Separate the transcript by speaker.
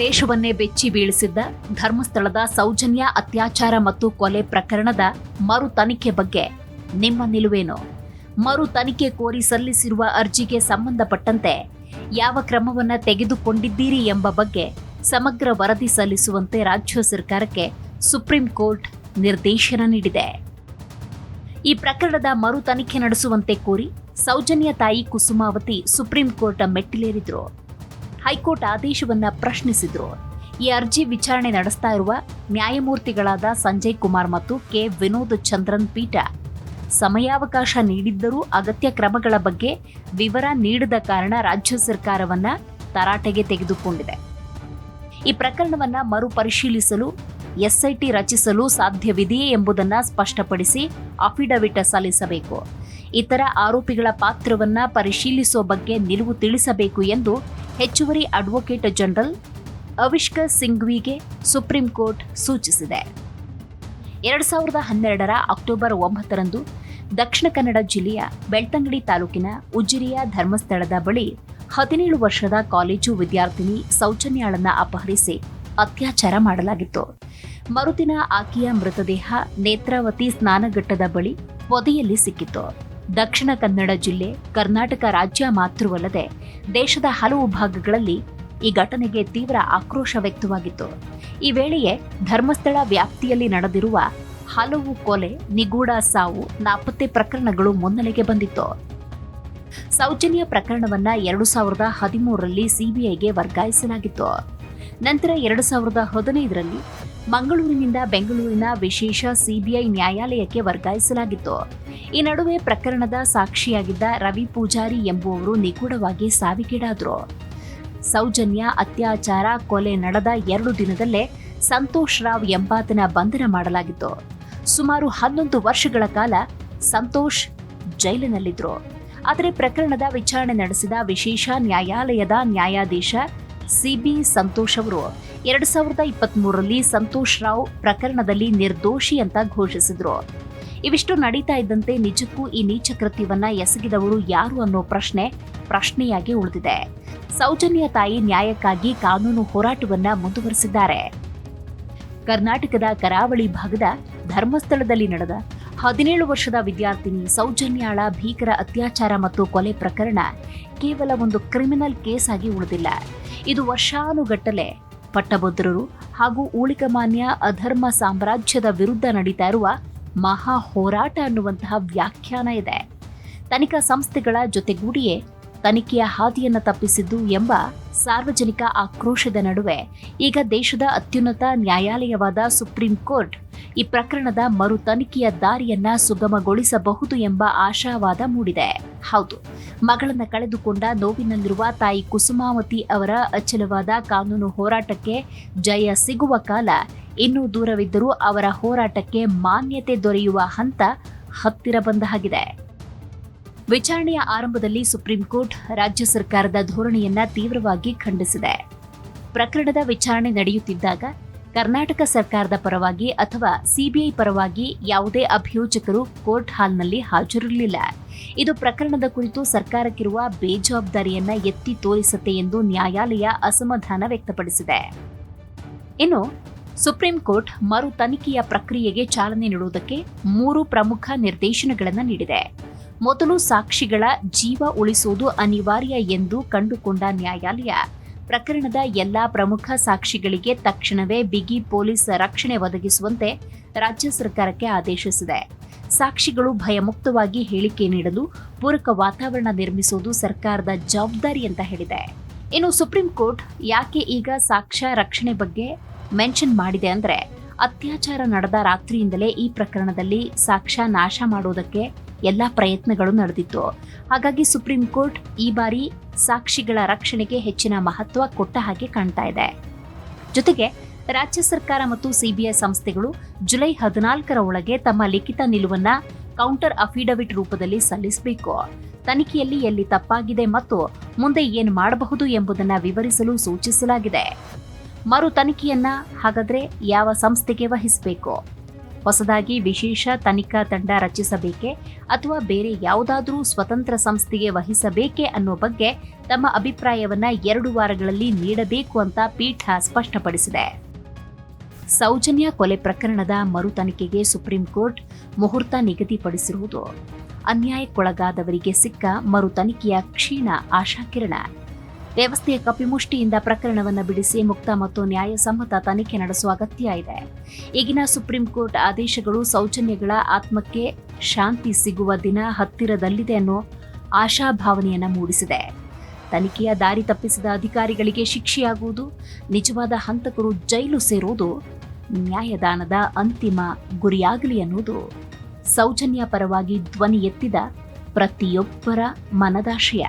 Speaker 1: ದೇಶವನ್ನೇ ಬೆಚ್ಚಿ ಬೀಳಿಸಿದ್ದ ಧರ್ಮಸ್ಥಳದ ಸೌಜನ್ಯ ಅತ್ಯಾಚಾರ ಮತ್ತು ಕೊಲೆ ಪ್ರಕರಣದ ಮರು ತನಿಖೆ ಬಗ್ಗೆ ನಿಮ್ಮ ನಿಲುವೇನು? ಮರು ತನಿಖೆ ಕೋರಿ ಸಲ್ಲಿಸಿರುವ ಅರ್ಜಿಗೆ ಸಂಬಂಧಪಟ್ಟಂತೆ ಯಾವ ಕ್ರಮವನ್ನು ತೆಗೆದುಕೊಂಡಿದ್ದೀರಿ ಎಂಬ ಬಗ್ಗೆ ಸಮಗ್ರ ವರದಿ ಸಲ್ಲಿಸುವಂತೆ ರಾಜ್ಯ ಸರ್ಕಾರಕ್ಕೆ ಸುಪ್ರೀಂ ಕೋರ್ಟ್ ನಿರ್ದೇಶನ ನೀಡಿದೆ. ಈ ಪ್ರಕರಣದ ಮರು ತನಿಖೆ ನಡೆಸುವಂತೆ ಕೋರಿ ಸೌಜನ್ಯ ತಾಯಿ ಕುಸುಮಾವತಿ ಸುಪ್ರೀಂ ಕೋರ್ಟ್ ಮೆಟ್ಟಿಲೇರಿದ್ರು. ಹೈಕೋರ್ಟ್ ಆದೇಶವನ್ನ ಪ್ರಶ್ನಿಸಿದ್ರು. ಈ ಅರ್ಜಿ ವಿಚಾರಣೆ ನಡೆಸ್ತಾ ಇರುವ ನ್ಯಾಯಮೂರ್ತಿಗಳಾದ ಸಂಜಯ್ ಕುಮಾರ್ ಮತ್ತು ಕೆ ವಿನೋದ್ ಚಂದ್ರನ್ ಪೀಠ ಸಮಯಾವಕಾಶ ನೀಡಿದ್ದರೂ ಅಗತ್ಯ ಕ್ರಮಗಳ ಬಗ್ಗೆ ವಿವರ ನೀಡದ ಕಾರಣ ರಾಜ್ಯ ಸರ್ಕಾರವನ್ನ ತರಾಟೆಗೆ ತೆಗೆದುಕೊಂಡಿದೆ. ಈ ಪ್ರಕರಣವನ್ನ ಮರುಪರಿಶೀಲಿಸಲು ಎಸ್ಐಟಿ ರಚಿಸಲು ಸಾಧ್ಯವಿದೆಯೇ ಎಂಬುದನ್ನು ಸ್ಪಷ್ಟಪಡಿಸಿ ಅಫಿಡವಿಟ್ ಸಲ್ಲಿಸಬೇಕು. ಇತರ ಆರೋಪಿಗಳ ಪಾತ್ರವನ್ನ ಪರಿಶೀಲಿಸುವ ಬಗ್ಗೆ ನಿಲುವು ತಿಳಿಸಬೇಕು ಎಂದು ಹೆಚ್ಚುವರಿ ಅಡ್ವೊಕೇಟ್ ಜನರಲ್ ಅವಿಷ್ಕರ್ ಸಿಂಘ್ವಿಗೆ ಸುಪ್ರೀಂ ಕೋರ್ಟ್ ಸೂಚಿಸಿದೆ. 2012 ಅಕ್ಟೋಬರ್ 9ರಂದು ದಕ್ಷಿಣ ಕನ್ನಡ ಜಿಲ್ಲೆಯ ಬೆಳ್ತಂಗಡಿ ತಾಲೂಕಿನ ಉಜಿರೆಯ ಧರ್ಮಸ್ಥಳದ ಬಳಿ 17 ವರ್ಷದ ಕಾಲೇಜು ವಿದ್ಯಾರ್ಥಿನಿ ಸೌಜನ್ಯಾಳನ್ನ ಅಪಹರಿಸಿ ಅತ್ಯಾಚಾರ ಮಾಡಲಾಗಿತ್ತು. ಮರುದಿನ ಆಕೆಯ ಮೃತದೇಹ ನೇತ್ರಾವತಿ ಸ್ನಾನಘಟ್ಟದ ಬಳಿ ಪೊದೆಯಲ್ಲಿ ಸಿಕ್ಕಿತ್ತು. ದಕ್ಷಿಣ ಕನ್ನಡ ಜಿಲ್ಲೆ ಕರ್ನಾಟಕ ರಾಜ್ಯ ಮಾತ್ರವಲ್ಲದೆ ದೇಶದ ಹಲವು ಭಾಗಗಳಲ್ಲಿ ಈ ಘಟನೆಗೆ ತೀವ್ರ ಆಕ್ರೋಶ ವ್ಯಕ್ತವಾಗಿತ್ತು. ಈ ವೇಳೆಯೇ ಧರ್ಮಸ್ಥಳ ವ್ಯಾಪ್ತಿಯಲ್ಲಿ ನಡೆದಿರುವ ಹಲವು ಕೊಲೆ, ನಿಗೂಢ ಸಾವು, ನಾಪತ್ತೆ ಪ್ರಕರಣಗಳು ಮುನ್ನೆಲೆಗೆ ಬಂದಿತ್ತು. ಸೌಜನ್ಯ ಪ್ರಕರಣವನ್ನ 2013ರಲ್ಲಿ ಸಿಬಿಐಗೆ ವರ್ಗಾಯಿಸಲಾಗಿತ್ತು. ನಂತರ 2015ರಲ್ಲಿ ಮಂಗಳೂರಿನಿಂದ ಬೆಂಗಳೂರಿನ ವಿಶೇಷ ಸಿಬಿಐ ನ್ಯಾಯಾಲಯಕ್ಕೆ ವರ್ಗಾಯಿಸಲಾಗಿತ್ತು. ಈ ನಡುವೆ ಪ್ರಕರಣದ ಸಾಕ್ಷಿಯಾಗಿದ್ದ ರವಿ ಪೂಜಾರಿ ಎಂಬುವವರು ನಿಗೂಢವಾಗಿ ಸಾವಿಗೀಡಾದರು. ಸೌಜನ್ಯ ಅತ್ಯಾಚಾರ ಕೊಲೆ ನಡೆದ 2 ದಿನದಲ್ಲೇ ಸಂತೋಷ್ ರಾವ್ ಎಂಬಾತನ ಬಂಧನ ಮಾಡಲಾಗಿತ್ತು. ಸುಮಾರು 11 ವರ್ಷಗಳ ಕಾಲ ಸಂತೋಷ್ ಜೈಲಿನಲ್ಲಿದ್ದರು. ಆದರೆ ಪ್ರಕರಣದ ವಿಚಾರಣೆ ನಡೆಸಿದ ವಿಶೇಷ ನ್ಯಾಯಾಲಯದ ನ್ಯಾಯಾಧೀಶ ಸಿಬಿ ಸಂತೋಷ್ ಅವರು 2023ರಲ್ಲಿ ಸಂತೋಷ್ ರಾವ್ ಪ್ರಕರಣದಲ್ಲಿ ನಿರ್ದೋಷಿ ಅಂತ ಘೋಷಿಸಿದ್ರು. ಇವಿಷ್ಟು ನಡೀತಾ ಇದ್ದಂತೆ ನಿಜಕ್ಕೂ ಈ ನೀಚ ಕೃತ್ಯವನ್ನ ಎಸಗಿದವರು ಯಾರು ಅನ್ನೋ ಪ್ರಶ್ನೆಯಾಗಿ ಉಳಿದಿದೆ. ಸೌಜನ್ಯ ತಾಯಿ ನ್ಯಾಯಕ್ಕಾಗಿ ಕಾನೂನು ಹೋರಾಟವನ್ನ ಮುಂದುವರೆಸಿದ್ದಾರೆ. ಕರ್ನಾಟಕದ ಕರಾವಳಿ ಭಾಗದ ಧರ್ಮಸ್ಥಳದಲ್ಲಿ ನಡೆದ 17 ವರ್ಷದ ವಿದ್ಯಾರ್ಥಿನಿ ಸೌಜನ್ಯಾಳ ಭೀಕರ ಅತ್ಯಾಚಾರ ಮತ್ತು ಕೊಲೆ ಪ್ರಕರಣ ಕೇವಲ ಒಂದು ಕ್ರಿಮಿನಲ್ ಕೇಸ್ ಆಗಿ ಉಳಿದಿಲ್ಲ. ಇದು ವರ್ಷಾನುಗಟ್ಟಲೆ ಪಟ್ಟಭದ್ರರು ಹಾಗೂ ಊಳಿಗಮಾನ್ಯ ಅಧರ್ಮ ಸಾಮ್ರಾಜ್ಯದ ವಿರುದ್ಧ ನಡೀತಾ ಇರುವ ಮಹಾ ಹೋರಾಟ ಅನ್ನುವಂತಹ ವ್ಯಾಖ್ಯಾನ ಇದೆ. ತನಿಖಾ ಸಂಸ್ಥೆಗಳ ಜೊತೆಗೂಡಿಯೇ ತನಿಖೆಯ ಹಾದಿಯನ್ನು ತಪ್ಪಿಸಿದ್ದು ಎಂಬ ಸಾರ್ವಜನಿಕ ಆಕ್ರೋಶದ ನಡುವೆ ಈಗ ದೇಶದ ಅತ್ಯುನ್ನತ ನ್ಯಾಯಾಲಯವಾದ ಸುಪ್ರೀಂ ಕೋರ್ಟ್ ಈ ಪ್ರಕರಣದ ಮರು ತನಿಖೆಯ ದಾರಿಯನ್ನ ಸುಗಮಗೊಳಿಸಬಹುದು ಎಂಬ ಆಶಾವಾದ ಮೂಡಿದೆ. ಹೌದು, ಮಗಳನ್ನ ಕಳೆದುಕೊಂಡ ನೋವಿನಲ್ಲಿರುವ ತಾಯಿ ಕುಸುಮಾವತಿ ಅವರ ಅಚಲವಾದ ಕಾನೂನು ಹೋರಾಟಕ್ಕೆ ಜಯ ಸಿಗುವ ಕಾಲ ಇನ್ನೂ ದೂರವಿದ್ದರೂ ಅವರ ಹೋರಾಟಕ್ಕೆ ಮಾನ್ಯತೆ ದೊರೆಯುವ ಹಂತ ಹತ್ತಿರ ಬಂದ ಹಾಗಿದೆ. ವಿಚಾರಣೆಯ ಆರಂಭದಲ್ಲಿ ಸುಪ್ರೀಂ ಕೋರ್ಟ್ ರಾಜ್ಯ ಸರ್ಕಾರದ ಧೋರಣೆಯನ್ನ ತೀವ್ರವಾಗಿ ಖಂಡಿಸಿದೆ. ಪ್ರಕರಣದ ವಿಚಾರಣೆ ನಡೆಯುತ್ತಿದ್ದಾಗ ಕರ್ನಾಟಕ ಸರ್ಕಾರದ ಪರವಾಗಿ ಅಥವಾ ಸಿಬಿಐ ಪರವಾಗಿ ಯಾವುದೇ ಅಭಿಯೋಜಕರು ಕೋರ್ಟ್ ಹಾಲ್ನಲ್ಲಿ ಹಾಜರಿರಲಿಲ್ಲ. ಇದು ಪ್ರಕರಣದ ಕುರಿತು ಸರ್ಕಾರಕ್ಕಿರುವ ಬೇಜವಾಬ್ದಾರಿಯನ್ನ ಎತ್ತಿ ತೋರಿಸುತ್ತೆ ಎಂದು ನ್ಯಾಯಾಲಯ ಅಸಮಾಧಾನ ವ್ಯಕ್ತಪಡಿಸಿದೆ. ಇನ್ನು ಸುಪ್ರೀಂ ಕೋರ್ಟ್ ಮರು ತನಿಖೆಯ ಪ್ರಕ್ರಿಯೆಗೆ ಚಾಲನೆ ನೀಡುವುದಕ್ಕೆ 3 ಪ್ರಮುಖ ನಿರ್ದೇಶನಗಳನ್ನು ನೀಡಿದೆ. ಮೊದಲು ಸಾಕ್ಷಿಗಳ ಜೀವ ಉಳಿಸುವುದು ಅನಿವಾರ್ಯ ಎಂದು ಕಂಡುಕೊಂಡ ನ್ಯಾಯಾಲಯ ಪ್ರಕರಣದ ಎಲ್ಲಾ ಪ್ರಮುಖ ಸಾಕ್ಷಿಗಳಿಗೆ ತಕ್ಷಣವೇ ಬಿಗಿ ಪೊಲೀಸ್ ರಕ್ಷಣೆ ಒದಗಿಸುವಂತೆ ರಾಜ್ಯ ಸರ್ಕಾರಕ್ಕೆ ಆದೇಶಿಸಿದೆ. ಸಾಕ್ಷಿಗಳು ಭಯಮುಕ್ತವಾಗಿ ಹೇಳಿಕೆ ನೀಡಲು ಪೂರಕ ವಾತಾವರಣ ನಿರ್ಮಿಸುವುದು ಸರ್ಕಾರದ ಜವಾಬ್ದಾರಿ ಅಂತ ಹೇಳಿದೆ. ಇನ್ನು ಸುಪ್ರೀಂ ಕೋರ್ಟ್ ಯಾಕೆ ಈಗ ಸಾಕ್ಷ್ಯ ರಕ್ಷಣೆ ಬಗ್ಗೆ ಮೆನ್ಷನ್ ಮಾಡಿದೆ ಅಂದ್ರೆ, ಅತ್ಯಾಚಾರ ನಡೆದ ರಾತ್ರಿಯಿಂದಲೇ ಈ ಪ್ರಕರಣದಲ್ಲಿ ಸಾಕ್ಷ್ಯ ನಾಶ ಮಾಡುವುದಕ್ಕೆ ಎಲ್ಲಾ ಪ್ರಯತ್ನಗಳು ನಡೆದಿತ್ತು. ಹಾಗಾಗಿ ಸುಪ್ರೀಂ ಕೋರ್ಟ್ ಈ ಬಾರಿ ಸಾಕ್ಷಿಗಳ ರಕ್ಷಣೆಗೆ ಹೆಚ್ಚಿನ ಮಹತ್ವ ಕೊಟ್ಟ ಹಾಗೆ ಕಾಣ್ತಾ ಇದೆ. ಜೊತೆಗೆ ರಾಜ್ಯ ಸರ್ಕಾರ ಮತ್ತು ಸಿಬಿಐ ಸಂಸ್ಥೆಗಳು ಜುಲೈ 14ರ ಒಳಗೆ ತಮ್ಮ ಲಿಖಿತ ನಿಲುವನ್ನ ಕೌಂಟರ್ ಅಫಿಡವಿಟ್ ರೂಪದಲ್ಲಿ ಸಲ್ಲಿಸಬೇಕು. ತನಿಖೆಯಲ್ಲಿ ಎಲ್ಲಿ ತಪ್ಪಾಗಿದೆ ಮತ್ತು ಮುಂದೆ ಏನು ಮಾಡಬಹುದು ಎಂಬುದನ್ನು ವಿವರಿಸಲು ಸೂಚಿಸಲಾಗಿದೆ. ಮರು ತನಿಖೆಯನ್ನ ಹಾಗಾದ್ರೆ ಯಾವ ಸಂಸ್ಥೆಗೆ ವಹಿಸಬೇಕು? ಹೊಸದಾಗಿ ವಿಶೇಷ ತನಿಖಾ ತಂಡ ರಚಿಸಬೇಕೆ ಅಥವಾ ಬೇರೆ ಯಾವುದಾದರೂ ಸ್ವತಂತ್ರ ಸಂಸ್ಥೆಗೆ ವಹಿಸಬೇಕೆ ಅನ್ನೋ ಬಗ್ಗೆ ತಮ್ಮ ಅಭಿಪ್ರಾಯವನ್ನ 2 ವಾರಗಳಲ್ಲಿ ನೀಡಬೇಕು ಅಂತ ಪೀಠ ಸ್ಪಷ್ಟಪಡಿಸಿದೆ. ಸೌಜನ್ಯ ಕೊಲೆ ಪ್ರಕರಣದ ಮರು ತನಿಖೆಗೆ ಸುಪ್ರೀಂ ಕೋರ್ಟ್ ಮುಹೂರ್ತ ನಿಗದಿಪಡಿಸಿರುವುದು ಅನ್ಯಾಯಕ್ಕೊಳಗಾದವರಿಗೆ ಸಿಕ್ಕ ಮರು ತನಿಖೆಯ ಕ್ಷೀಣ ಆಶಾಕಿರಣ. ವ್ಯವಸ್ಥೆಯ ಕಪಿಮುಷ್ಟಿಯಿಂದ ಪ್ರಕರಣವನ್ನು ಬಿಡಿಸಿ ಮುಕ್ತ ಮತ್ತು ನ್ಯಾಯಸಮ್ಮತ ತನಿಖೆ ನಡೆಸುವ ಅಗತ್ಯ ಇದೆ. ಈಗಿನ ಸುಪ್ರೀಂ ಕೋರ್ಟ್ ಆದೇಶಗಳು ಸೌಜನ್ಯಗಳ ಆತ್ಮಕ್ಕೆ ಶಾಂತಿ ಸಿಗುವ ದಿನ ಹತ್ತಿರದಲ್ಲಿದೆ ಅನ್ನೋ ಆಶಾಭಾವನೆಯನ್ನ ಮೂಡಿಸಿದೆ. ತನಿಖೆಯ ದಾರಿ ತಪ್ಪಿಸಿದ ಅಧಿಕಾರಿಗಳಿಗೆ ಶಿಕ್ಷೆಯಾಗುವುದು, ನಿಜವಾದ ಹಂತಕರು ಜೈಲು ಸೇರುವುದು ನ್ಯಾಯದಾನದ ಅಂತಿಮ ಗುರಿಯಾಗಲಿ ಅನ್ನುವುದು ಸೌಜನ್ಯ ಪರವಾಗಿ ಧ್ವನಿ ಎತ್ತಿದ ಪ್ರತಿಯೊಬ್ಬರ ಮನದಾಶಯ.